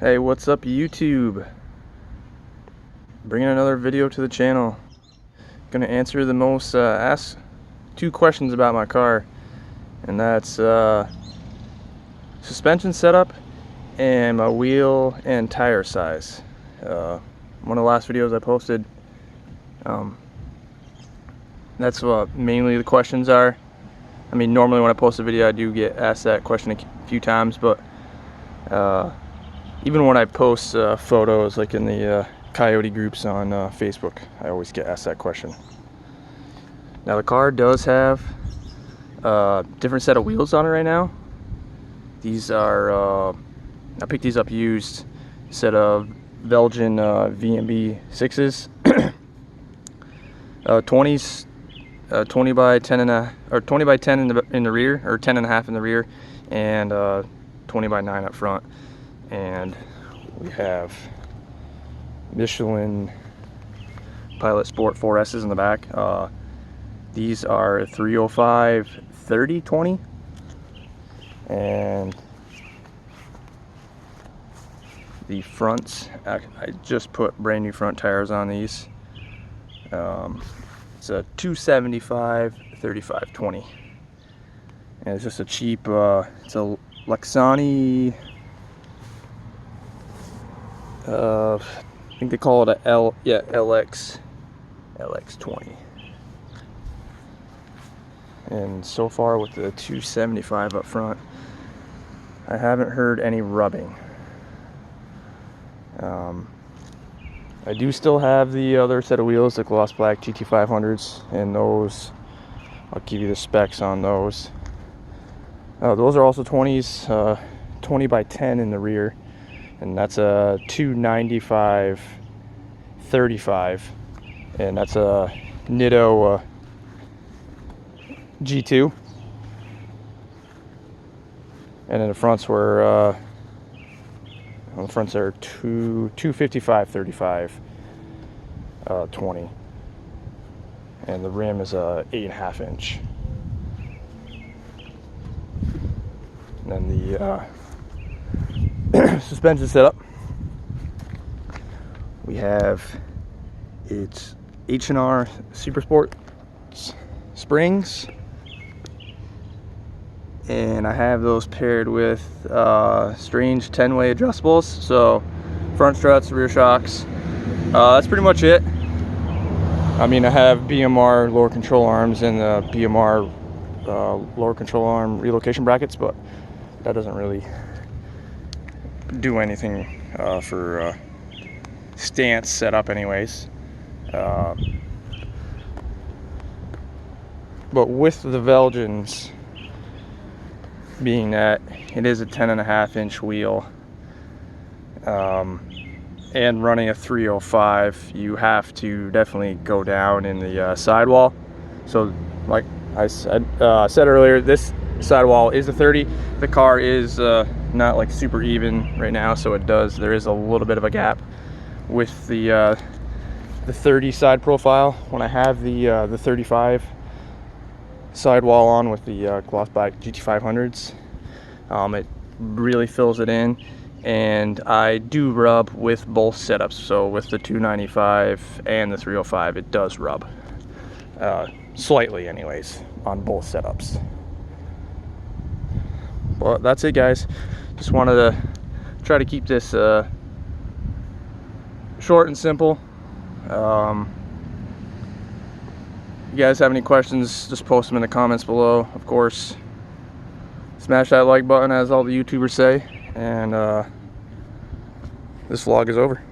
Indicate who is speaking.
Speaker 1: Hey, what's up YouTube? Bringing another video to the channel. Gonna answer the most asked 2 questions about my car, and that's suspension setup and my wheel and tire size. One of the last videos I posted, that's what mainly the questions are. I mean, normally when I post a video I do get asked that question a few times, but even when I post photos like in the coyote groups on Facebook, I always get asked that question. Now the car does have a different set of wheels on it right now. These are, I picked these up used, set of Belgian VMB 6s, 20s, 20 by 10 and a, or 20 by 10 in the rear, or 10 and a half in the rear, and 20 by 9 up front. And we have Michelin Pilot Sport 4S's in the back. These are 305 30 20, and the fronts, I just put brand new front tires on these. It's a 275 35 20, and it's just a cheap it's a Lexani, I think they call it a LX20. And so far with the 275 up front, I haven't heard any rubbing. I do still have the other set of wheels, the gloss black GT500s, and those, I'll give you the specs on those. Those are also 20s, 20 by 10 in the rear, and that's a 295 35, and that's a Nitto G2. And then the fronts were the fronts are 255 35 20, and the rim is a 8.5 inch. And then the suspension setup, we have, it's H&R Super Sport springs, and I have those paired with strange 10-way adjustables, so front struts, rear shocks. That's pretty much it. I mean, I have BMR lower control arms and the BMR lower control arm relocation brackets, but that doesn't really do anything for stance setup anyways. But with the Belgians, being that it is a 10.5 inch wheel, and running a 305, you have to definitely go down in the sidewall. So like I said earlier, this sidewall is a 30. The car is not like super even right now, so there is a little bit of a gap with the 30 side profile. When I have the 35 sidewall on with the gloss black GT500s, it really fills it in, and I do rub with both setups. So with the 295 and the 305, it does rub slightly anyways on both setups. Well, that's it guys, just wanted to try to keep this short and simple. If you guys have any questions, just post them in the comments below. Of course, smash that like button, as all the YouTubers say, and this vlog is over.